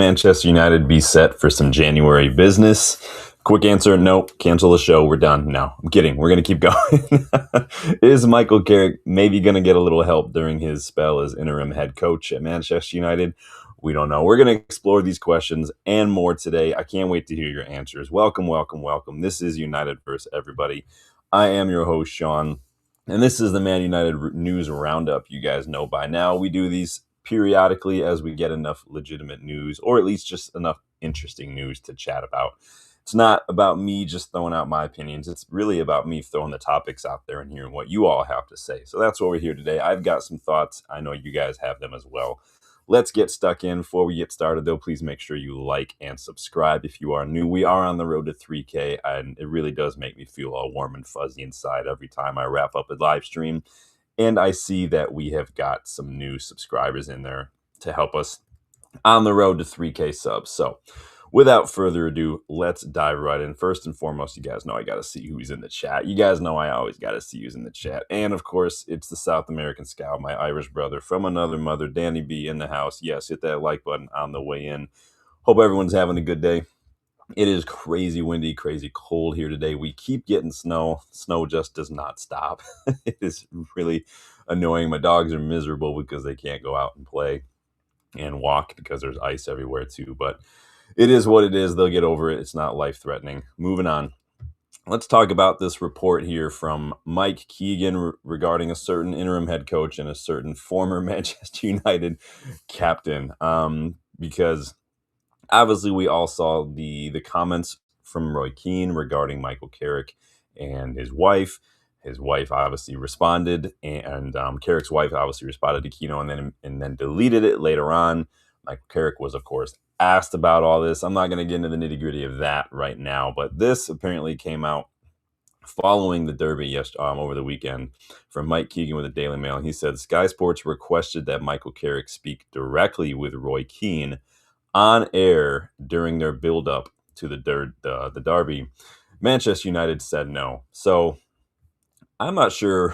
Manchester United be set for some January business? Quick answer, no. Cancel the show. We're done. No, I'm kidding. We're going to keep going. Is Michael Carrick maybe going to get a little help during his spell as interim head coach at Manchester United? We don't know. We're going to explore these questions and more today. I can't wait to hear your answers. Welcome, welcome, welcome. This is United versus everybody. I am your host, Sean, and this is the Man United News Roundup. You guys know by now we do these periodically as we get enough legitimate news, or at least just enough interesting news to chat about. It's not about me just throwing out my opinions. It's really about me throwing the topics out there and hearing what you all have to say. So that's what we're here today. I've got some thoughts. I know you guys have them as well. Let's get stuck in. Before we get started, though, please make sure you like and subscribe if you are new. We are on the road to 3K, and it really does make me feel all warm and fuzzy inside every time I wrap up a live stream. And I see that we have got some new subscribers in there to help us on the road to 3K subs. So without further ado, let's dive right in. First and foremost, you guys know I got to see who's in the chat. You guys know I always got to see who's in the chat. And of course, it's the South American Scout, my Irish brother from another mother, Danny B, in the house. Yes, hit that like button on the way in. Hope everyone's having a good day. It is crazy windy, crazy cold here today. We keep getting snow. Snow just does not stop. It is really annoying. My dogs are miserable because they can't go out and play and walk because there's ice everywhere too. But it is what it is. They'll get over it. It's not life-threatening. Moving on. Let's talk about this report here from Mike Keegan regarding a certain interim head coach and a certain former Manchester United captain. Because obviously, we all saw the comments from Roy Keane regarding Michael Carrick and his wife. His wife obviously responded, and Carrick's wife obviously responded to Kino and then deleted it later on. Michael Carrick was, of course, asked about all this. I'm not going to get into the nitty-gritty of that right now, but this apparently came out following the Derby over the weekend from Mike Keegan with the Daily Mail. He said, Sky Sports requested that Michael Carrick speak directly with Roy Keane on air during their build-up to the Derby. Manchester United said no. So I'm not sure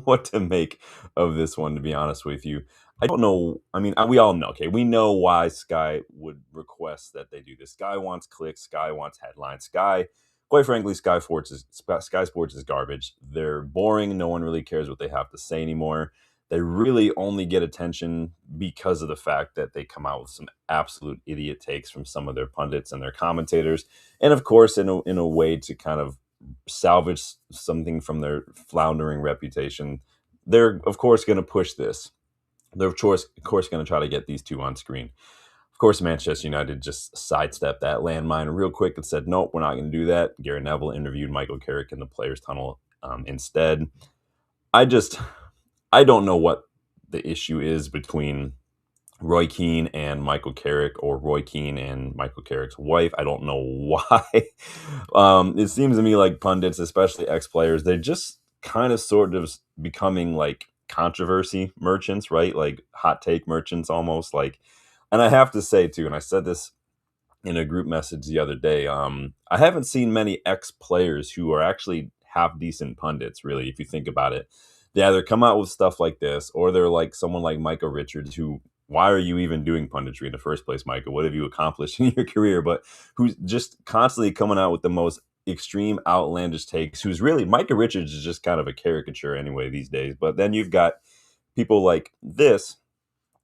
what to make of this one, to be honest with you. I don't know. I mean, we all know. Okay, we know why Sky would request that they do this. Sky wants clicks. Sky wants headlines. Quite frankly, Sky Sports is garbage. They're boring. No one really cares what they have to say anymore. They really only get attention because of the fact that they come out with some absolute idiot takes from some of their pundits and their commentators. And of course, in a way to kind of salvage something from their floundering reputation, they're, of course, going to push this. They're, of course, going to try to get these two on screen. Of course, Manchester United just sidestepped that landmine real quick and said, nope, we're not going to do that. Gary Neville interviewed Michael Carrick in the Players' Tunnel instead. I don't know what the issue is between Roy Keane and Michael Carrick, or Roy Keane and Michael Carrick's wife. I don't know why. It seems to me like pundits, especially ex-players, they're just kind of sort of becoming like controversy merchants, right? Like hot take merchants almost. Like, and I have to say too, and I said this in a group message the other day, I haven't seen many ex-players who are actually half decent pundits, really, if you think about it. They either come out with stuff like this, or they're like someone like Michael Richards, who, why are you even doing punditry in the first place, Michael? What have you accomplished in your career? But who's just constantly coming out with the most extreme, outlandish takes, who's really, Michael Richards is just kind of a caricature anyway these days. But then you've got people like this,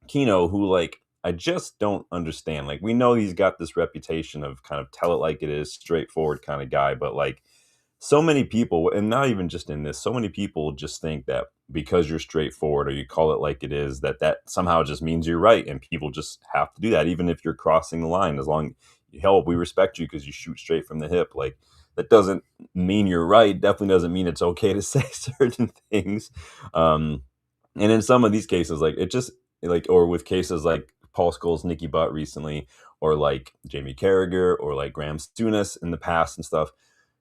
Kino, who, like, I just don't understand. Like, we know he's got this reputation of kind of tell it like it is, straightforward kind of guy, but like, so many people, and not even just in this, so many people just think that because you're straightforward or you call it like it is, that somehow just means you're right. And people just have to do that, even if you're crossing the line. As long, hell, we respect you because you shoot straight from the hip. Like, that doesn't mean you're right. Definitely doesn't mean it's okay to say certain things. And in some of these cases, like, it just, like, or with cases like Paul Scholes, Nicky Butt recently, or like Jamie Carragher, or like Graham Stunis in the past and stuff,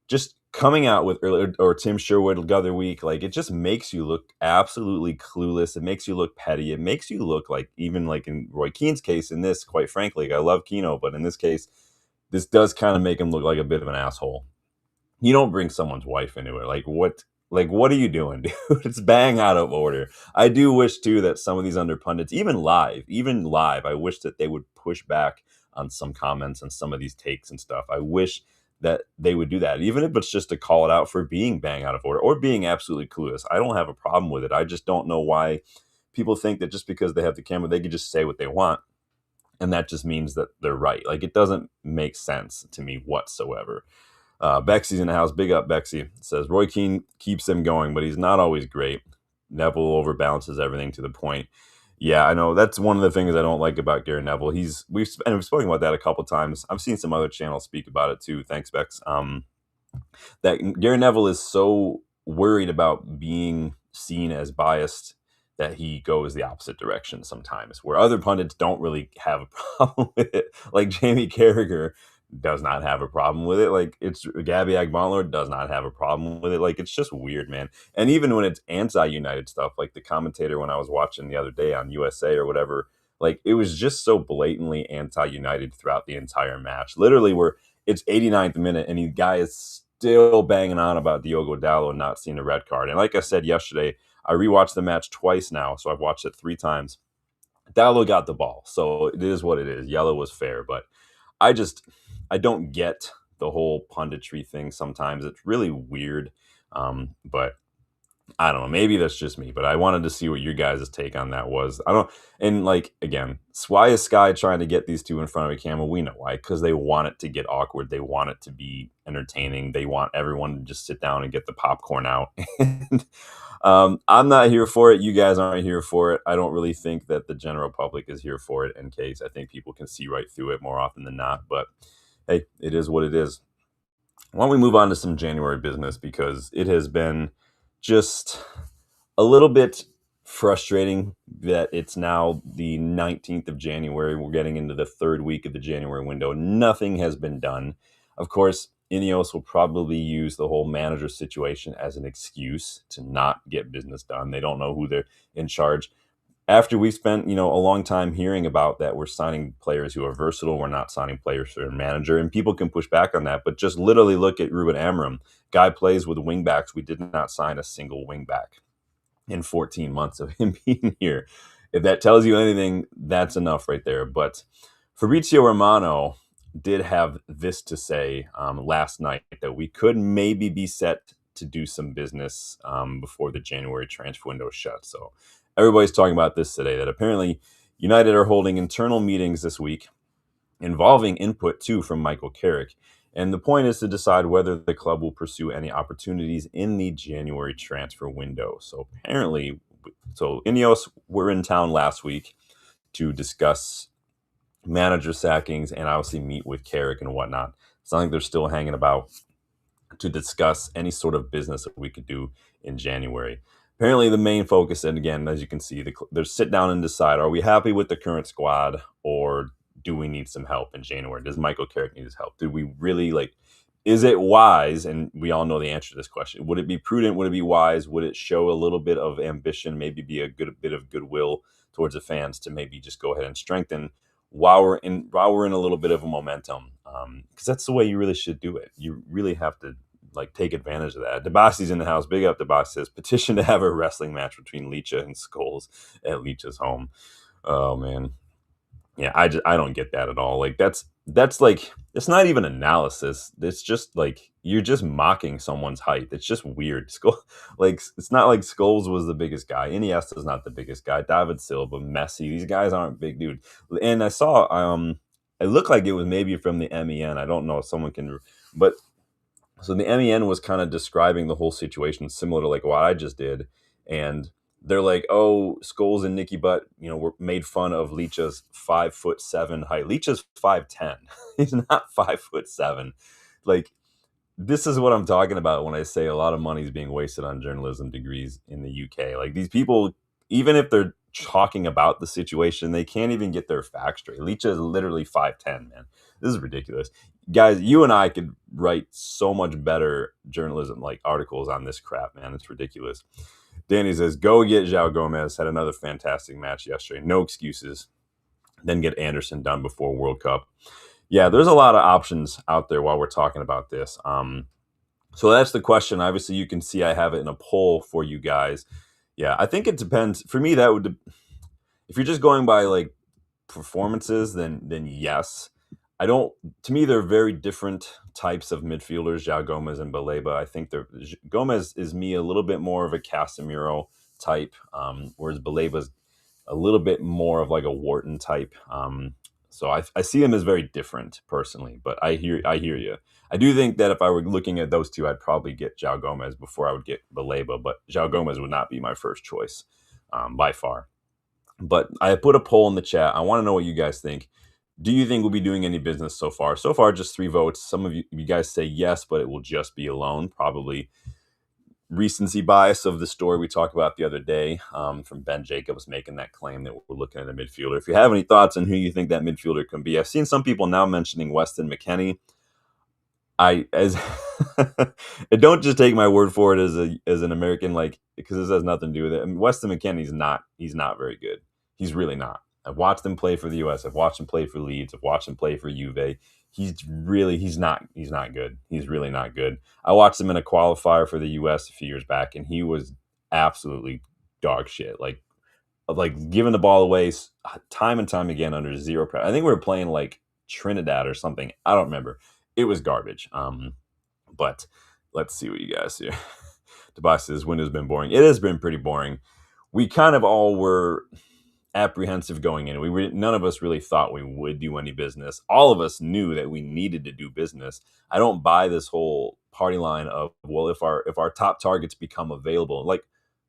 just coming out with, or Tim Sherwood the other week, like, it just makes you look absolutely clueless. It makes you look petty. It makes you look like, even like in Roy Keane's case, in this, quite frankly, I love Kino, but in this case, this does kind of make him look like a bit of an asshole. You don't bring someone's wife into it. Like, what are you doing, dude? It's bang out of order. I do wish too that some of these under pundits, even live, I wish that they would push back on some comments and some of these takes and stuff. I wish that they would do that, even if it's just to call it out for being bang out of order or being absolutely clueless. I don't have a problem with it. I just don't know why people think that just because they have the camera, they can just say what they want. And that just means that they're right. Like, it doesn't make sense to me whatsoever. Bexy's in the house. Big up, Bexy. Says Roy Keane keeps him going, but he's not always great. Neville overbalances everything to the point. Yeah, I know. That's one of the things I don't like about Gary Neville. We've spoken about that a couple times. I've seen some other channels speak about it too. Thanks, Bex. That Gary Neville is so worried about being seen as biased that he goes the opposite direction sometimes, where other pundits don't really have a problem with it. Like Jamie Carragher does not have a problem with it. Like it's Gabby Agbonlord does not have a problem with it. Like it's just weird, man. And even when it's anti-United stuff, like the commentator when I was watching the other day on USA or whatever, like it was just so blatantly anti-United throughout the entire match. Literally, where it's 89th minute and the guy is still banging on about Diogo Dalot not seeing a red card. And like I said yesterday, I rewatched the match twice now, so I've watched it 3 times. Dalot got the ball, so it is what it is. Yellow was fair, but I don't get the whole punditry thing sometimes. It's really weird, but I don't know. Maybe that's just me, but I wanted to see what your guys' take on that was. I don't, and like again, why is Sky trying to get these two in front of a camera? We know why, because they want it to get awkward. They want it to be entertaining. They want everyone to just sit down and get the popcorn out. And I'm not here for it. You guys aren't here for it. I don't really think that the general public is here for it. In case I think people can see right through it more often than not. But hey, it is what it is. Why don't we move on to some January business, because it has been just a little bit frustrating that it's now the 19th of January. We're getting into the 3rd week of the January window. Nothing has been done. Of course, Ineos will probably use the whole manager situation as an excuse to not get business done. They don't know who they're in charge. After we spent, a long time hearing about that, we're signing players who are versatile. We're not signing players for a manager, and people can push back on that. But just literally look at Ruben Amorim. Guy plays with wingbacks. We did not sign a single wingback in 14 months of him being here. If that tells you anything, that's enough right there. But Fabrizio Romano did have this to say last night, that we could maybe be set to do some business before the January transfer window shuts. So everybody's talking about this today, that apparently United are holding internal meetings this week involving input too from Michael Carrick. And the point is to decide whether the club will pursue any opportunities in the January transfer window. So apparently, Ineos were in town last week to discuss manager sackings and obviously meet with Carrick and whatnot. It's not like they're still hanging about to discuss any sort of business that we could do in January. Apparently, the main focus, and again, as you can see, they're sit down and decide: are we happy with the current squad, or do we need some help in January? Does Michael Carrick need his help? Do we really is it wise? And we all know the answer to this question. Would it be prudent? Would it be wise? Would it show a little bit of ambition, maybe be a bit of goodwill towards the fans to maybe just go ahead and strengthen while we're in a little bit of a momentum? Because that's the way you really should do it. You really have to take advantage of that. Debasi's in the house. Big up, Debasi. Says petition to have a wrestling match between Licha and Scholes at Licha's home. Oh man, yeah, I don't get that at all. That's it's not even analysis. It's just you're just mocking someone's height. It's just weird. It's not like Scholes was the biggest guy. Iniesta's not the biggest guy. David Silva, Messi, these guys aren't big dude. And I saw it looked like it was maybe from the MEN. I don't know if someone can, but so the MEN was kind of describing the whole situation similar to what I just did, and they're like, "Oh, Scholes and Nicky Butt, were made fun of Licha's 5'7" height. Licha's 5'10". He's not 5'7". This is what I'm talking about when I say a lot of money is being wasted on journalism degrees in the UK. These people, even if they're talking about the situation, they can't even get their facts straight. Licha is literally 5'10", man. This is ridiculous. Guys, you and I could write so much better journalism, articles on this crap, man. It's ridiculous. Danny says, go get João Gomez. Had another fantastic match yesterday. No excuses. Then get Anderson done before World Cup. Yeah, there's a lot of options out there while we're talking about this. So that's the question. Obviously, you can see I have it in a poll for you guys. Yeah, I think it depends. For me, that would, if you're just going by performances, then yes. I don't. To me, they're very different types of midfielders, João Gomez and Baleba. I think Gomez is me a little bit more of a Casemiro type, whereas Baleba's a little bit more of like a Wharton type. So I see them as very different personally, but I hear you. I do think that if I were looking at those two, I'd probably get João Gomez before I would get Baleba, but João Gomez would not be my first choice by far. But I put a poll in the chat. I want to know what you guys think. Do you think we'll be doing any business so far? So far, just 3 votes. Some of you guys say yes, but it will just be a loan. Probably recency bias of the story we talked about the other day from Ben Jacobs making that claim that we're looking at a midfielder. If you have any thoughts on who you think that midfielder can be, I've seen some people now mentioning Weston McKennie. Don't just take my word for it as an American, like, because this has nothing to do with it. I mean, Weston McKennie's he's not very good. He's really not. I've watched him play for the US. I've watched him play for Leeds. I've watched him play for Juve. He's not good. He's really not good. I watched him in a qualifier for the US a few years back, and he was absolutely dog shit. Like giving the ball away time and time again under zero pressure. I think we were playing like Trinidad or something. I don't remember. It was garbage. But let's see what you guys see. Tobias says, window's been boring. It has been pretty boring. We kind of all were apprehensive going in. None of us really thought we would do any business. All of us knew that we needed to do business. I don't buy this whole party line of, well, if our top targets become available, like,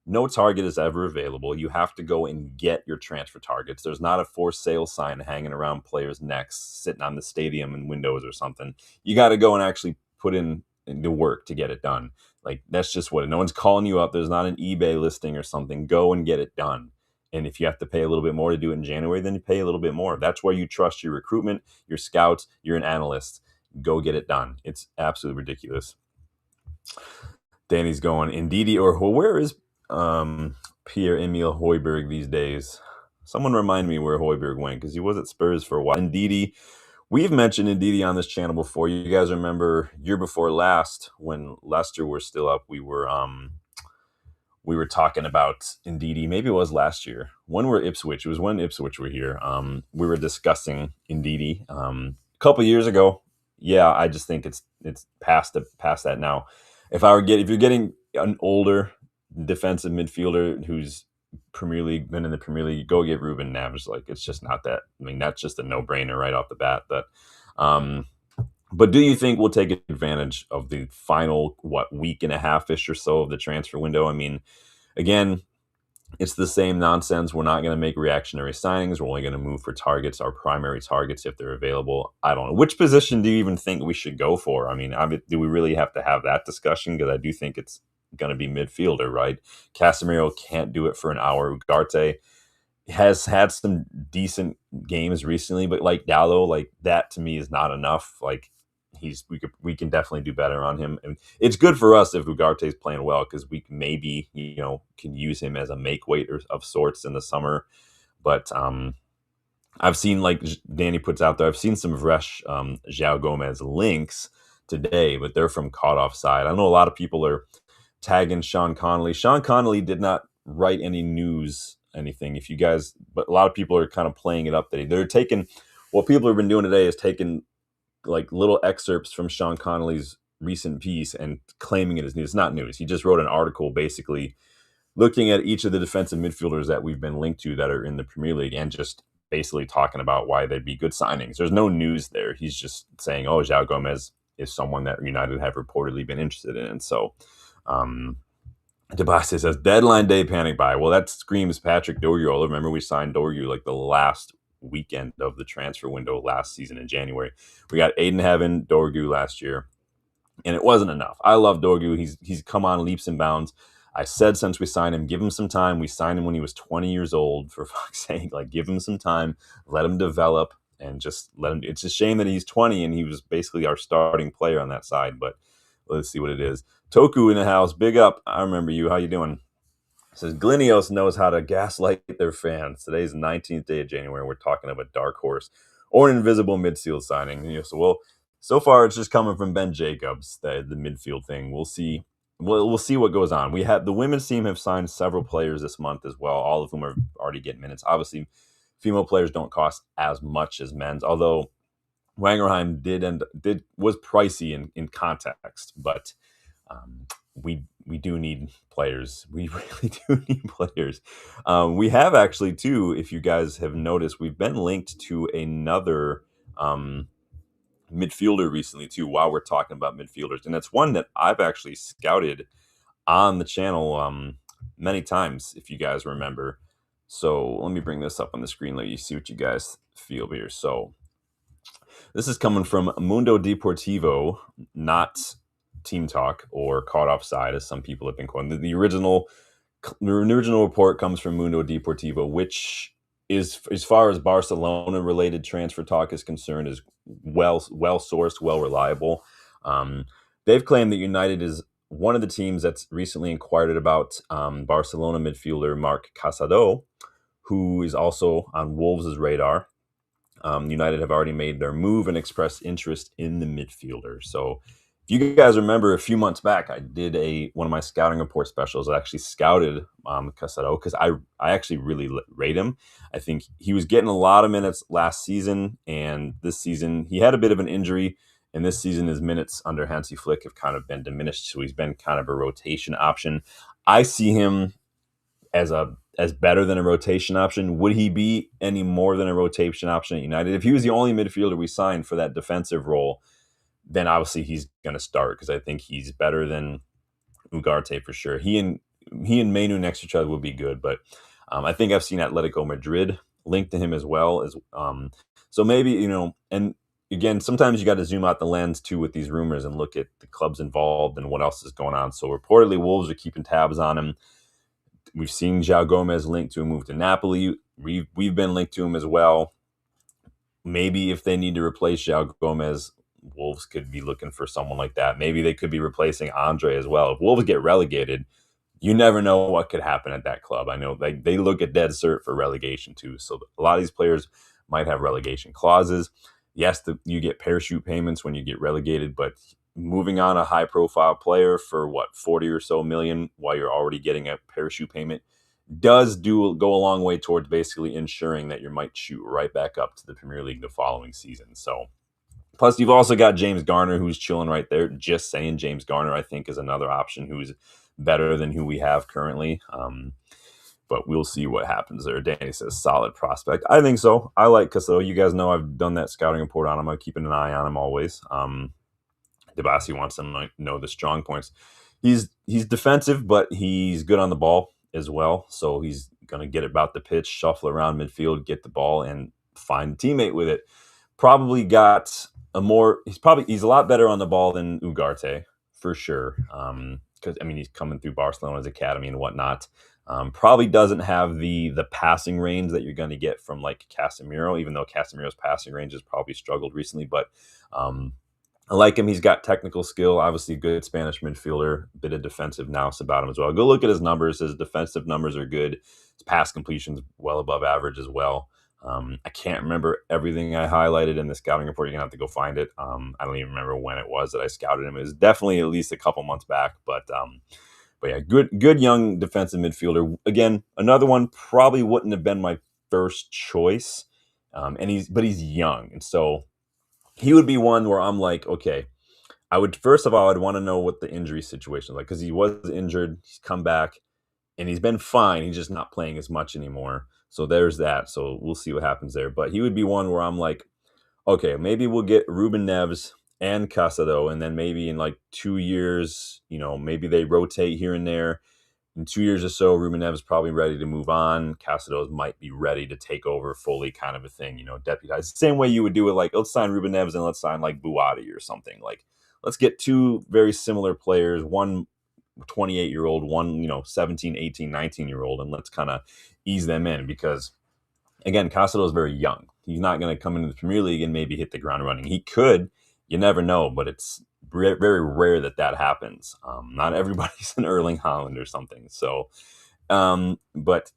no target is ever available. You have to go and get your transfer targets. There's not a for sale sign hanging around players' necks, sitting on the stadium and windows or something. You got to go and actually put in the work to get it done. Like, that's just what. No one's calling you up. There's not an eBay listing or something. Go and get it done. And if you have to pay a little bit more to do it in January, then you pay a little bit more. That's where you trust your recruitment, your scouts, you're an analyst. Go get it done. It's absolutely ridiculous. Danny's going, Ndidi or where is Pierre-Emile Højbjerg these days? Someone remind me where Højbjerg went, because he was at Spurs for a while. Ndidi, we've mentioned Ndidi on this channel before. You guys remember year before last when Leicester were still up, we were talking about Ndidi. Maybe it was last year. When were Ipswich? It was when Ipswich were here. We were discussing Ndidi a couple years ago. Yeah, I just think it's past that now. If you're getting an older defensive midfielder who's been in the Premier League, go get Ruben Neves. Like, it's just not that. I mean, that's just a no-brainer right off the bat. But do you think we'll take advantage of the final week and a half-ish or so of the transfer window? I mean, again, it's the same nonsense. We're not going to make reactionary signings. We're only going to move for targets, our primary targets, if they're available. I don't know. Which position do you even think we should go for? I mean, do we really have to have that discussion? Because I do think it's going to be midfielder, right? Casemiro can't do it for an hour. Ugarte has had some decent games recently, but like Dallo, like that to me is not enough. Like, we can definitely do better on him, and it's good for us if Ugarte is playing well, because we maybe can use him as a make weight of sorts in the summer. But I've seen, like Danny puts out there, I've seen some fresh João Gomez links today, but they're from Caught Offside. I know a lot of people are tagging Sean Connolly. Sean Connolly did not write any news, anything. But a lot of people are kind of playing it up. They're taking, what people have been doing today is taking like little excerpts from Sean Connolly's recent piece and claiming it as news. It's not news. He just wrote an article basically looking at each of the defensive midfielders that we've been linked to that are in the Premier League and just basically talking about why they'd be good signings. There's no news there. He's just saying, oh, João Gomez is someone that United have reportedly been interested in. And so Tobias says, deadline day panic buy. Well, that screams Patrick Dorgu. Remember, we signed Dorgu like the last weekend of the transfer window last season in January. We got Aiden Heaven, Dorgu last year, and it wasn't enough. I love Dorgu. He's come on leaps and bounds. I said since we signed him, give him some time. We signed him when he was 20 years old, for fuck's sake. Like, give him some time, let him develop, and just let him. It's a shame that he's 20 and he was basically our starting player on that side, but let's see what it is. Toku in the house, big up. I remember you. How you doing? Says Ineos knows how to gaslight their fans. Today's the 19th day of January. We're talking of a dark horse or an invisible midfield signing. So far it's just coming from Ben Jacobs, the midfield thing. We'll see. We'll see what goes on. We have the women's team have signed several players this month as well, all of whom are already getting minutes. Obviously, female players don't cost as much as men's, although Wangerheim was pricey in context, but um, we do need players. We really do need players. We have actually too, if you guys have noticed, we've been linked to another midfielder recently too. While we're talking about midfielders, and that's one that I've actually scouted on the channel many times, if you guys remember. So let me bring this up on the screen, let you see what you guys feel here. So this is coming from Mundo Deportivo, not Team Talk or Caught Offside, as some people have been calling. The original report comes from Mundo Deportivo, which is, as far as Barcelona related transfer talk is concerned, is well sourced, well reliable. Um, they've claimed that United is one of the teams that's recently inquired about Barcelona midfielder Marc Casado, who is also on Wolves' radar. United have already made their move and expressed interest in the midfielder. So, if you guys remember, a few months back, I did one of my scouting report specials. I actually scouted Casado because I actually really rate him. I think he was getting a lot of minutes last season, and this season he had a bit of an injury. And this season, his minutes under Hansi Flick have kind of been diminished, so he's been kind of a rotation option. I see him as better than a rotation option. Would he be any more than a rotation option at United? If he was the only midfielder we signed for that defensive role, then obviously he's going to start because I think he's better than Ugarte for sure. He and Manu next to each other would be good, but I think I've seen Atletico Madrid linked to him as well as so maybe, and again, sometimes you got to zoom out the lens too with these rumors and look at the clubs involved and what else is going on. So reportedly Wolves are keeping tabs on him. We've seen João Gomez linked to a move to Napoli. We've been linked to him as well. Maybe if they need to replace João Gomez, Wolves could be looking for someone like that. Maybe they could be replacing Andre as well. If Wolves get relegated, you never know what could happen at that club. I know they look at dead cert for relegation too. So a lot of these players might have relegation clauses. Yes, you get parachute payments when you get relegated, but moving on a high profile player for 40 or so million while you're already getting a parachute payment does go a long way towards basically ensuring that you might shoot right back up to the Premier League the following season. So plus you've also got James Garner who's chilling right there. Just saying, James Garner I think is another option who's better than who we have currently. But we'll see what happens there. Danny says solid prospect. I think so. I like Casado. You guys know I've done that scouting report on him. I'm keeping an eye on him always. Debasi wants to know the strong points. He's defensive, but he's good on the ball as well. So he's going to get about the pitch, shuffle around midfield, get the ball, and find a teammate with it. Probably got he's a lot better on the ball than Ugarte for sure. Because he's coming through Barcelona's academy and whatnot. Probably doesn't have the passing range that you're going to get from like Casemiro, even though Casemiro's passing range has probably struggled recently. But I like him. He's got technical skill. Obviously, good Spanish midfielder. A bit of defensive nous about him as well. Go look at his numbers. His defensive numbers are good. His pass completion's well above average as well. I can't remember everything I highlighted in the scouting report. You're going to have to go find it. I don't even remember when it was that I scouted him. It was definitely at least a couple months back. But yeah, good young defensive midfielder. Again, another one probably wouldn't have been my first choice. But he's young. And so he would be one where I'm like, okay, I'd want to know what the injury situation is like because he was injured. He's come back and he's been fine. He's just not playing as much anymore. So there's that. So we'll see what happens there. But he would be one where I'm like, okay, maybe we'll get Ruben Neves and Casado, and then maybe in like 2 years, maybe they rotate here and there. In 2 years or so, Ruben Neves is probably ready to move on. Casados might be ready to take over fully, kind of a thing, deputize. Same way you would do it, like, let's sign Ruben Neves and let's sign like Buati or something. Like, let's get two very similar players, one 28-year-old, one, 17, 18, 19-year-old, and let's kind of ease them in because, again, Casado is very young. He's not going to come into the Premier League and maybe hit the ground running. He could. You never know, but it's very rare that happens. Not everybody's an Erling Haaland or something. So, but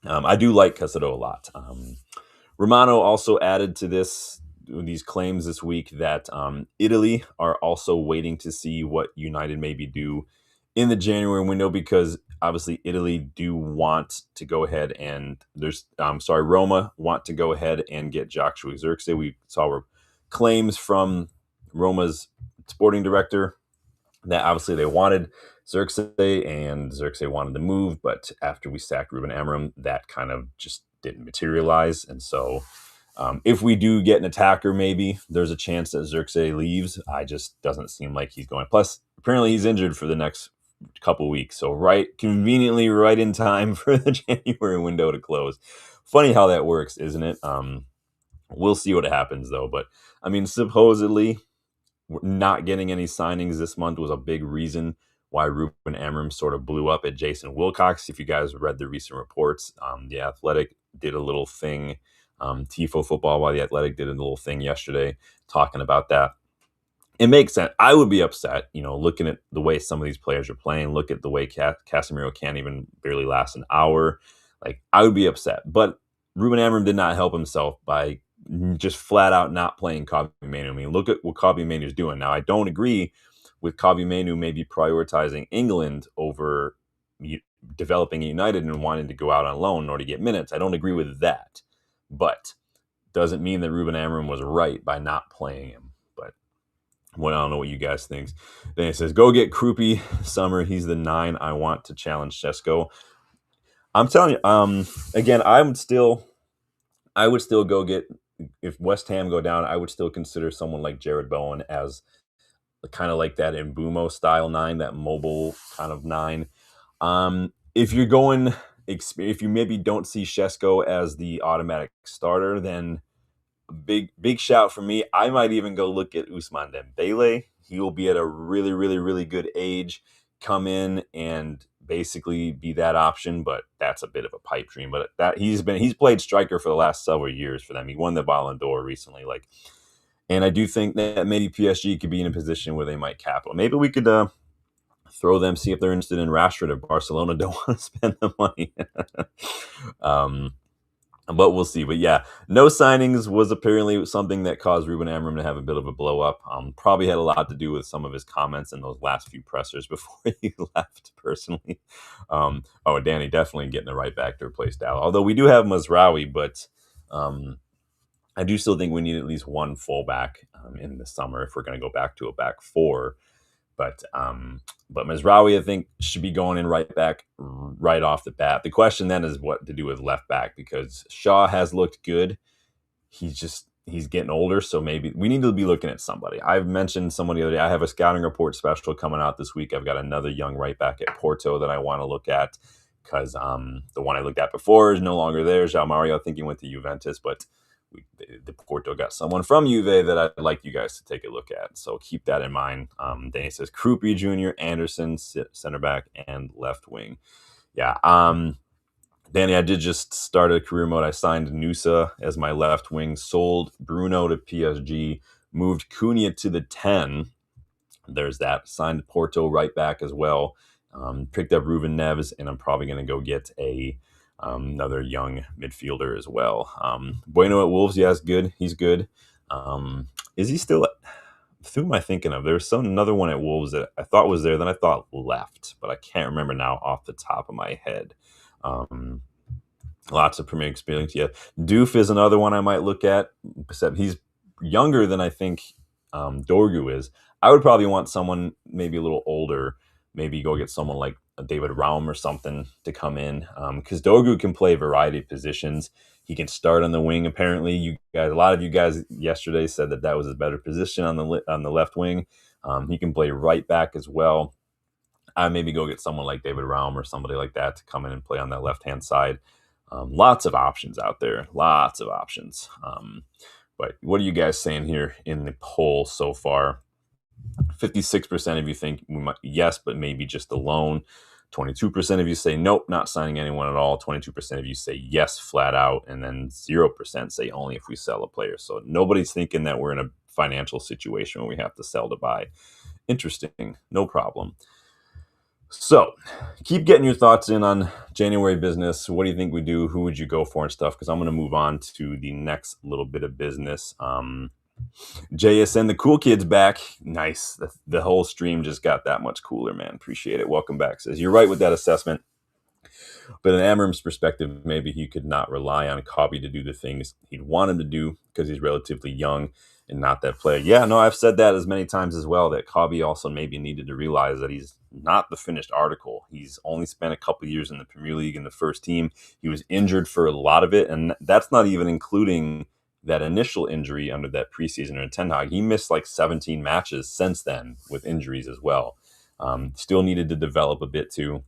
I do like Casado a lot. Romano also added to these claims this week that Italy are also waiting to see what United maybe do in the January window because obviously Italy do want to go ahead and Roma want to go ahead and get Joshua Zirkzee. We saw where claims from Roma's sporting director that obviously they wanted Xerxes, and Xerxes wanted to move, but after we sacked Ruben Amorim, that kind of just didn't materialize. And so if we do get an attacker, maybe there's a chance that Xerxes leaves. I just doesn't seem like he's going. Plus, apparently he's injured for the next couple weeks. So conveniently right in time for the January window to close. Funny how that works, isn't it? We'll see what happens though. But I mean, supposedly not getting any signings this month was a big reason why Ruben Amorim sort of blew up at Jason Wilcox. If you guys read the recent reports, the Athletic did a little thing. Tifo Football by the Athletic did a little thing yesterday talking about that. It makes sense. I would be upset, looking at the way some of these players are playing. Look at the way Casemiro can't even barely last an hour. Like, I would be upset. But Ruben Amorim did not help himself by just flat out not playing Kobbie Mainoo. I mean, look at what Kobbie Mainoo is doing. Now, I don't agree with Kobbie Mainoo maybe prioritizing England over developing United and wanting to go out on loan or to get minutes. I don't agree with that. But doesn't mean that Ruben Amorim was right by not playing him. Well, I don't know what you guys think. Then it says, go get Krupi Summer. He's the 9 I want to challenge Shesko. I'm telling you, again, I would still go get, if West Ham go down, I would still consider someone like Jared Bowen as kind of like that Mbumo style 9, that mobile kind of 9. If you maybe don't see Shesko as the automatic starter, then big shout for me. I might even go look at Ousmane Dembele. He will be at a really, really, really good age, come in and basically be that option, but that's a bit of a pipe dream. But that he's played striker for the last several years for them. He won the Ballon d'Or recently, and I do think that maybe PSG could be in a position where they might capital. Maybe we could throw them, see if they're interested in Rashford if Barcelona don't want to spend the money. But we'll see. But yeah, no signings was apparently something that caused Ruben Amorim to have a bit of a blow up. Probably had a lot to do with some of his comments in those last few pressers before he left personally. Danny definitely getting the right back to replace Dallas. Although we do have Mazraoui, but I do still think we need at least one fullback in the summer if we're going to go back to a back four. But Mazraoui, I think, should be going in right back right off the bat. The question then is what to do with left back, because Shaw has looked good. He's getting older, so maybe we need to be looking at somebody. I've mentioned somebody the other day. I have a scouting report special coming out this week. I've got another young right back at Porto that I want to look at because the one I looked at before is no longer there. João Mario, I think he went to Juventus, but the Porto got someone from Juve that I'd like you guys to take a look at. So keep that in mind. Then he says Krupi Jr., Anderson, center back, and left wing. Yeah. Danny, I did just start a career mode. I signed Nusa as my left wing, sold Bruno to PSG, moved Cunha to the 10. There's that. Signed Porto right back as well. Picked up Ruben Neves, and I'm probably going to go get another young midfielder as well. Bueno at Wolves, yeah, good. He's good. Is he still? Who am I thinking of? There's another one at Wolves that I thought was there, then I thought left, but I can't remember now off the top of my head. Lots of Premier experience. Yeah, Doof is another one I might look at. Except he's younger than I think Dorgu is. I would probably want someone maybe a little older. Maybe go get someone like David Raum or something to come in, because Dorgu can play a variety of positions. He can start on the wing. Apparently, a lot of you guys yesterday said that was his better position on the left wing. He can play right back as well. I maybe go get someone like David Raum or somebody like that to come in and play on that left-hand side. Lots of options out there. Lots of options. But what are you guys saying here in the poll so far? 56% of you think we might, yes, but maybe just a loan. 22% of you say nope, not signing anyone at all. 22% of you say yes, flat out, and then 0% say only if we sell a player. So nobody's thinking that we're in a financial situation where we have to sell to buy. Interesting, no problem. So keep getting your thoughts in on January business. What do you think we do? Who would you go for and stuff? Because I'm going to move on to the next little bit of business. JSN, the cool kid's back. Nice. The whole stream just got that much cooler, man. Appreciate it. Welcome back. Says, you're right with that assessment. But in Amorim's perspective, maybe he could not rely on Kobbie to do the things he'd want him to do because he's relatively young. and not that player. Yeah, no, I've said that as many times as well, that Cobby also maybe needed to realize that he's not the finished article. He's only spent a couple years in the Premier League in the first team. He was injured for a lot of it, and that's not even including that initial injury under that preseason in Ten Hag. He missed like 17 matches since then with injuries as well. Still needed to develop a bit too.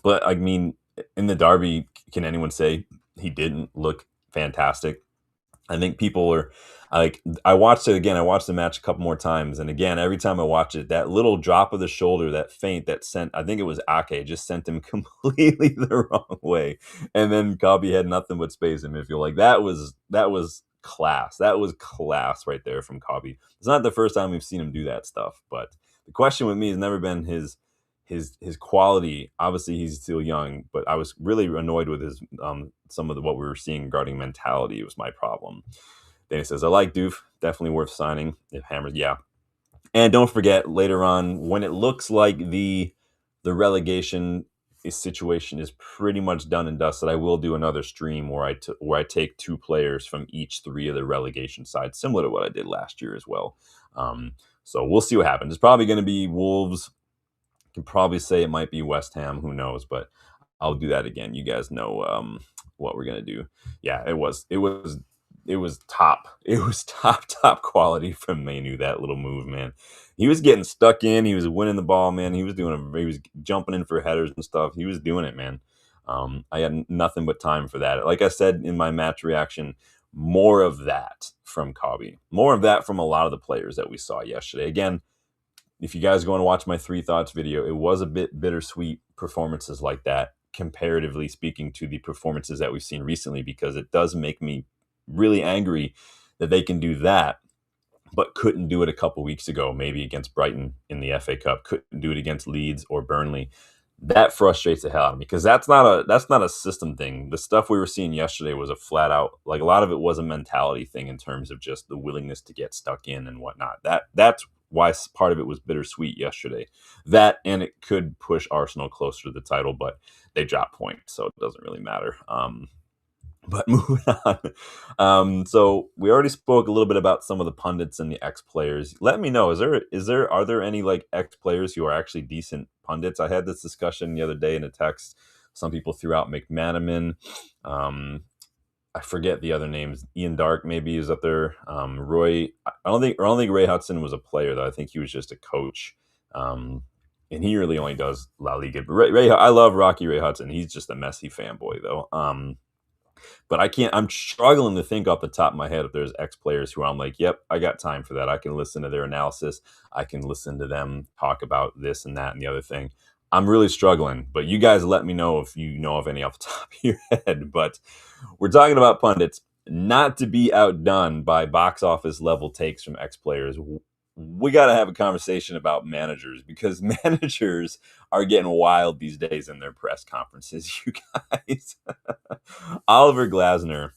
But I mean, in the derby, can anyone say he didn't look fantastic? I think people are like, I watched it again. I watched the match a couple more times. And again, every time I watch it, that little drop of the shoulder, that feint that sent, I think it was Ake, just sent him completely the wrong way. And then Cobby had nothing but space in midfield. Like that was class. That was class right there from Cobby. It's not the first time we've seen him do that stuff. But the question with me has never been his quality. Obviously he's still young, but I was really annoyed with his some of what we were seeing regarding mentality was my problem. Danny says, I like Doof, definitely worth signing if Hammers. Yeah. And don't forget, later on, when it looks like the relegation situation is pretty much done and dusted, I will do another stream where I take two players from each three of the relegation sides, similar to what I did last year as well. So we'll see what happens. It's probably going to be Wolves. Can probably say it might be West Ham. Who knows? But I'll do that again. You guys know what we're gonna do. Yeah, it was top. It was top quality from Manu. That little move, man. He was getting stuck in. He was winning the ball, man. He was He was jumping in for headers and stuff. He was doing it, man. I had nothing but time for that. Like I said in my match reaction, more of that from Cobby. More of that from a lot of the players that we saw yesterday. Again, if you guys go and watch my 3 thoughts video, it was a bit bittersweet performances like that, comparatively speaking to the performances that we've seen recently, because it does make me really angry that they can do that, but couldn't do it a couple weeks ago, maybe against Brighton in the FA Cup, couldn't do it against Leeds or Burnley. That frustrates the hell out of me, because that's not a system thing. The stuff we were seeing yesterday was a flat out, like, a lot of it was a mentality thing in terms of just the willingness to get stuck in and whatnot. That's why part of it was bittersweet yesterday. That, and it could push Arsenal closer to the title, but they dropped points, so it doesn't really matter. But moving on. So we already spoke a little bit about some of the pundits and the ex players. Let me know, are there any like ex players who are actually decent pundits? I had this discussion the other day in a text. Some people threw out McManaman. I forget the other names. Ian Dark maybe is up there. Roy. I don't think Ray Hudson was a player though. I think he was just a coach. And he really only does La Liga. But I love Rocky Ray Hudson. He's just a Messi fanboy though. But I'm struggling to think off the top of my head if there's ex players who I'm like, yep, I got time for that. I can listen to their analysis. I can listen to them talk about this and that and the other thing. I'm really struggling, but you guys let me know if you know of any off the top of your head. But we're talking about pundits, not to be outdone by box office level takes from ex players. We got to have a conversation about managers, because managers are getting wild these days in their press conferences, you guys. Oliver Glasner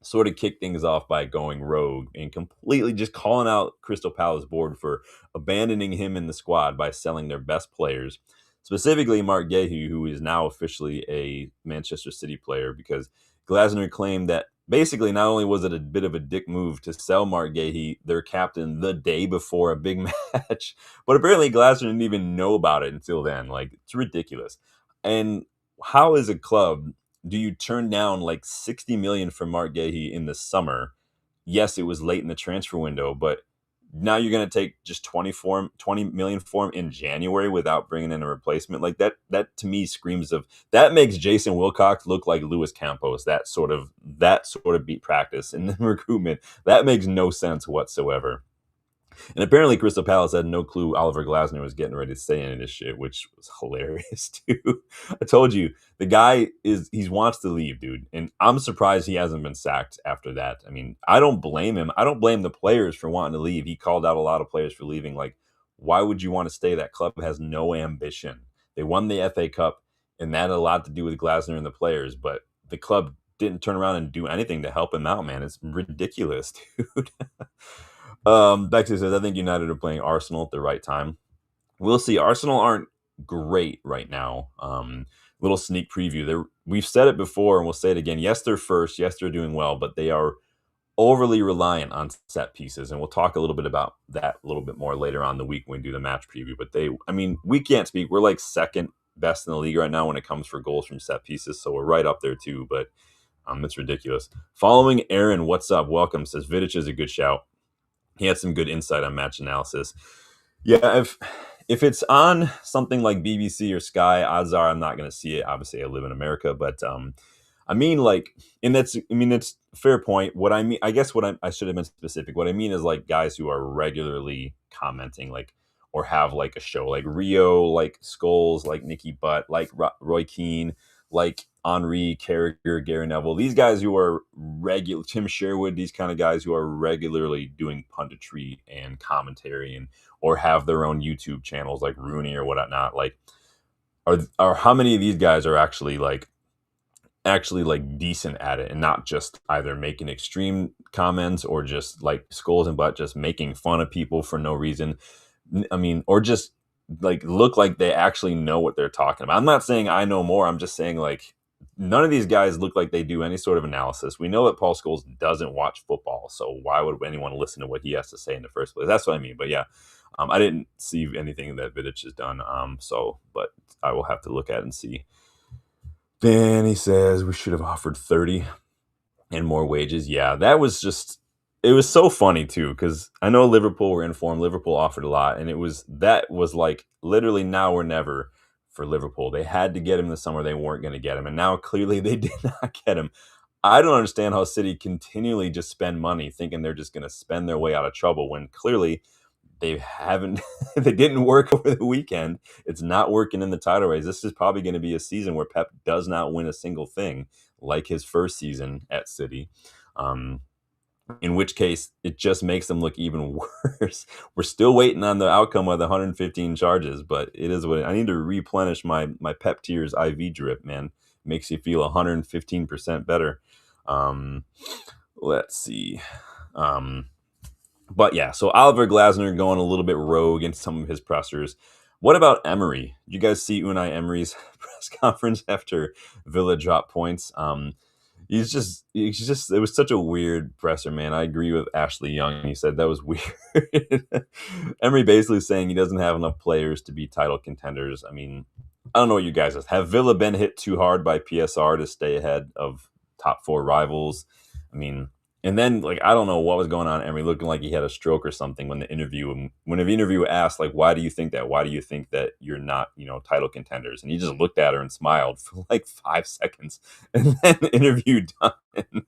sort of kicked things off by going rogue and completely just calling out Crystal Palace board for abandoning him in the squad by selling their best players, specifically Mark Guéhi, who is now officially a Manchester City player, because Glasner claimed that basically not only was it a bit of a dick move to sell Mark Guéhi, their captain, the day before a big match, but apparently Glasner didn't even know about it until then. Like, it's ridiculous. And how, as a club, do you turn down like 60 million for Mark Guéhi in the summer? Yes, it was late in the transfer window, but now you're going to take just 20 million for him in January without bringing in a replacement. Like, that to me screams of, that makes Jason Wilcox look like Luis Campos. That sort of beat practice in the recruitment. That makes no sense whatsoever. And apparently Crystal Palace had no clue Oliver Glasner was getting ready to say any of this shit, which was hilarious too. I told you, the guy he wants to leave, dude. And I'm surprised he hasn't been sacked after that. I mean, I don't blame him. I don't blame the players for wanting to leave. He called out a lot of players for leaving. Like, why would you want to stay? That club has no ambition. They won the FA Cup, and that had a lot to do with Glasner and the players, but the club didn't turn around and do anything to help him out, man. It's ridiculous, dude. Bexley says, I think United are playing Arsenal at the right time. We'll see. Arsenal aren't great right now. Little sneak preview. We've said it before and we'll say it again. Yes, they're first. Yes, they're doing well, but they are overly reliant on set pieces, and we'll talk a little bit about that a little bit more later on in the week when we do the match preview. But I mean, we can't speak. We're like second best in the league right now when it comes for goals from set pieces, so we're right up there too. But it's ridiculous. Following Aaron, what's up? Welcome, says Vidic is a good shout. He had some good insight on match analysis. Yeah, if it's on something like BBC or Sky, odds are I'm not going to see it. Obviously, I live in America, but I mean, like, and it's a fair point. What I mean, I guess I should have been specific. What I mean is like guys who are regularly commenting, like, or have like a show, like Rio, like Scholes, like Nikki Butt, like Roy Keane, like Henri, Carrick, Gary Neville. These guys who are regular, Tim Sherwood, these kind of guys who are regularly doing punditry and commentary, and or have their own YouTube channels, like Rooney or whatnot. Like, are how many of these guys are actually like decent at it and not just either making extreme comments or just like Skulls and Butt just making fun of people for no reason. I mean, or just like look like they actually know what they're talking about. I'm not saying I know more. I'm just saying like none of these guys look like they do any sort of analysis. We know that Paul Scholes doesn't watch football, so why would anyone listen to what he has to say in the first place? That's what I mean. But yeah, I didn't see anything that Vidic has done. But I will have to look at it and see. Then he says we should have offered 30 and more wages. Yeah, that was just, it was so funny too, because I know Liverpool were informed. Liverpool offered a lot, and that was like literally now or never for Liverpool. They had to get him this summer. They weren't going to get him, and now clearly they did not get him. I don't understand how City continually just spend money thinking they're just going to spend their way out of trouble when clearly they haven't. They didn't work over the weekend. It's not working in the title race. This is probably going to be a season where Pep does not win a single thing like his first season at City. In which case it just makes them look even worse. We're still waiting on the outcome of the 115 charges, but it is what I need to replenish my Pep Tears IV drip, man. Makes you feel 115% better. Let's see. But yeah, so Oliver Glasner going a little bit rogue in some of his pressers. What about Emery? Did you guys see Unai Emery's press conference after Villa dropped points? He's just, it was such a weird presser, man. I agree with Ashley Young. He said that was weird. Emery basically saying he doesn't have enough players to be title contenders. I mean, I don't know what you guys have Villa been hit too hard by PSR to stay ahead of top four rivals? I mean, and then like I don't know what was going on. Emery looking like he had a stroke or something when the interviewer asked like, "Why do you think that? Why do you think that you're not title contenders?" And he just looked at her and smiled for like 5 seconds, and then the interview done.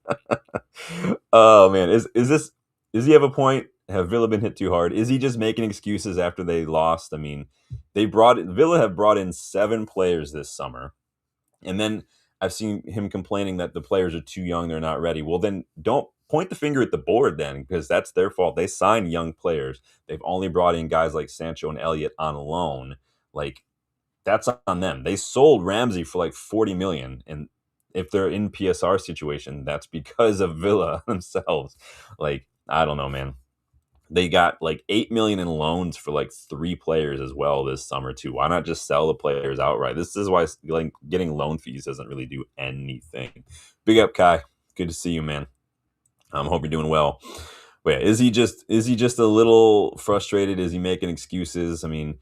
Oh man, does he have a point? Have Villa been hit too hard? Is he just making excuses after they lost? I mean, Villa have brought in 7 players this summer, and then I've seen him complaining that the players are too young, they're not ready. Well, then don't point the finger at the board then, because that's their fault. They sign young players. They've only brought in guys like Sancho and Elliott on loan. Like, that's on them. They sold Ramsey for like 40 million, and if they're in PSR situation, that's because of Villa themselves. Like, I don't know, man. They got like 8 million in loans for like 3 players as well this summer too. Why not just sell the players outright? This is why like getting loan fees doesn't really do anything. Big up, Kai. Good to see you, man. Hope you're doing well. But yeah, is he just a little frustrated? Is he making excuses? I mean,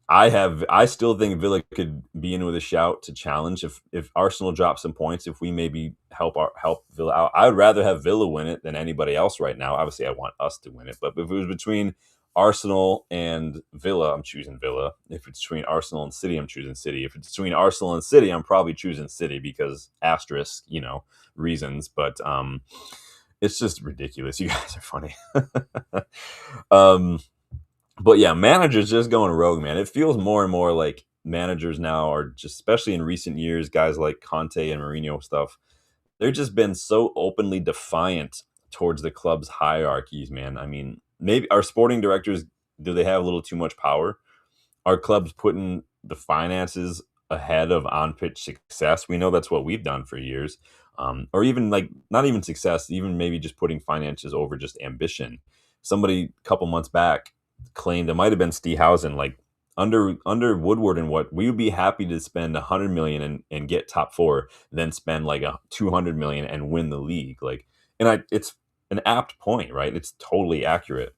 I still think Villa could be in with a shout to challenge if Arsenal drop some points. If we maybe help Villa out, I would rather have Villa win it than anybody else right now. Obviously, I want us to win it, but if it was between Arsenal and Villa, I'm choosing Villa. If it's between Arsenal and City, I'm choosing City. If it's between Arsenal and City, I'm probably choosing City because asterisk, reasons. But it's just ridiculous. You guys are funny. But yeah, managers just going rogue, man. It feels more and more like managers now are just, especially in recent years, guys like Conte and Mourinho stuff, they've just been so openly defiant towards the club's hierarchies, man. I mean, maybe our sporting directors, do they have a little too much power? Are clubs putting the finances ahead of on-pitch success? We know that's what we've done for years. Or even like, not even success, even maybe just putting finances over just ambition. Somebody a couple months back claimed, it might have been Stehausen, like under Woodward and what, we would be happy to spend 100 million and get top 4, then spend like a 200 million and win the league. Like, it's an apt point, right? It's totally accurate.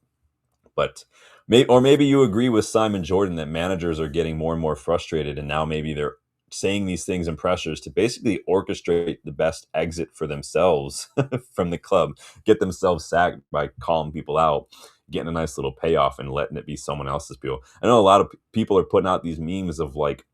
But maybe you agree with Simon Jordan that managers are getting more and more frustrated, and now maybe they're saying these things and pressures to basically orchestrate the best exit for themselves from the club, get themselves sacked by calling people out, getting a nice little payoff, and letting it be someone else's people. I know a lot of people are putting out these memes of like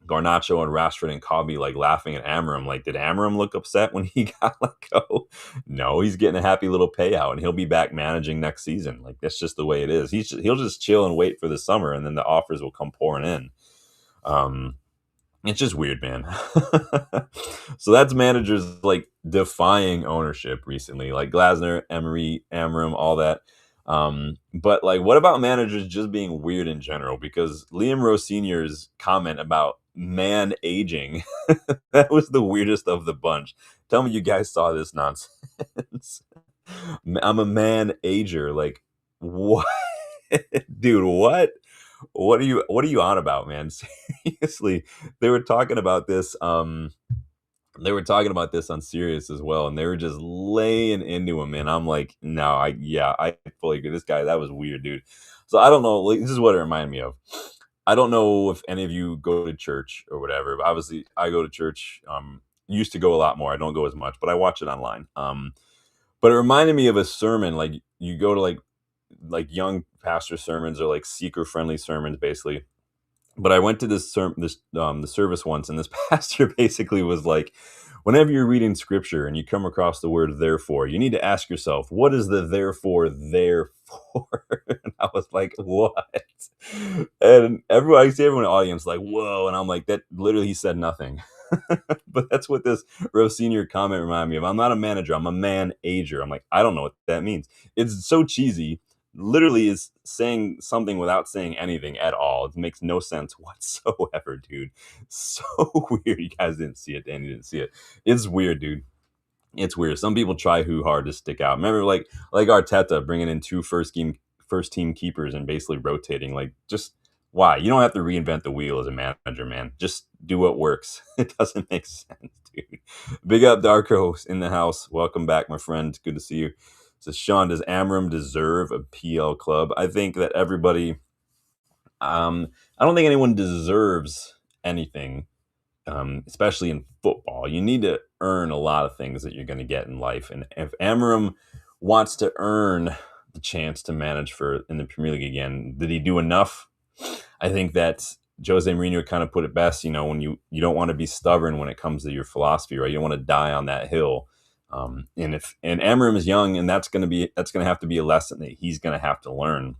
Garnacho and Rashford and Cobby like laughing at Amorim. Like, did Amorim look upset when he got let go? No, he's getting a happy little payout, and he'll be back managing next season. Like, that's just the way it is. He'll just chill and wait for the summer, and then the offers will come pouring in. Um, it's just weird, man. So that's managers like defying ownership recently, like Glasner, Emery, Amorim, all that. But like, what about managers just being weird in general? Because Liam Rose Sr.'s comment about man aging, that was the weirdest of the bunch. Tell me you guys saw this nonsense. I'm a man ager. Like, what? Dude, what? What are you on about, man? Seriously, they were talking about this. They were talking about this on Sirius as well, and they were just laying into him. And I'm like, no, I fully agree. This guy, that was weird, dude. So I don't know. Like, this is what it reminded me of. I don't know if any of you go to church or whatever. But obviously, I go to church. Used to go a lot more. I don't go as much, but I watch it online. But it reminded me of a sermon. Like, you go to like young pastor sermons or like seeker friendly sermons, basically. But I went to the service once, and this pastor basically was like, whenever you're reading scripture and you come across the word therefore, you need to ask yourself, what is the therefore there for? And I was like, what? And I see everyone in the audience like, whoa. And I'm like, that literally, he said nothing. But that's what this Rose Senior comment reminded me of. I'm not a manager, I'm a man ager. I'm like, I don't know what that means. It's so cheesy. Literally is saying something without saying anything at all. It makes no sense whatsoever, dude. So weird. You guys didn't see it, and you didn't see it. It's weird, dude. It's weird. Some people try too hard to stick out. Remember, like Arteta bringing in two first team keepers and basically rotating. Like, just why? You don't have to reinvent the wheel as a manager, man. Just do what works. It doesn't make sense, dude. Big up, Darko in the house. Welcome back, my friend. Good to see you. So, Sean, does Amram deserve a PL club? I think that everybody. I don't think anyone deserves anything, especially in football. You need to earn a lot of things that you're going to get in life. And if Amarim wants to earn the chance to manage for in the Premier League again, did he do enough? I think that Jose Mourinho kind of put it best. When you don't want to be stubborn when it comes to your philosophy, right? You don't want to die on that hill. And Amarim is young, and that's going to have to be a lesson that he's going to have to learn.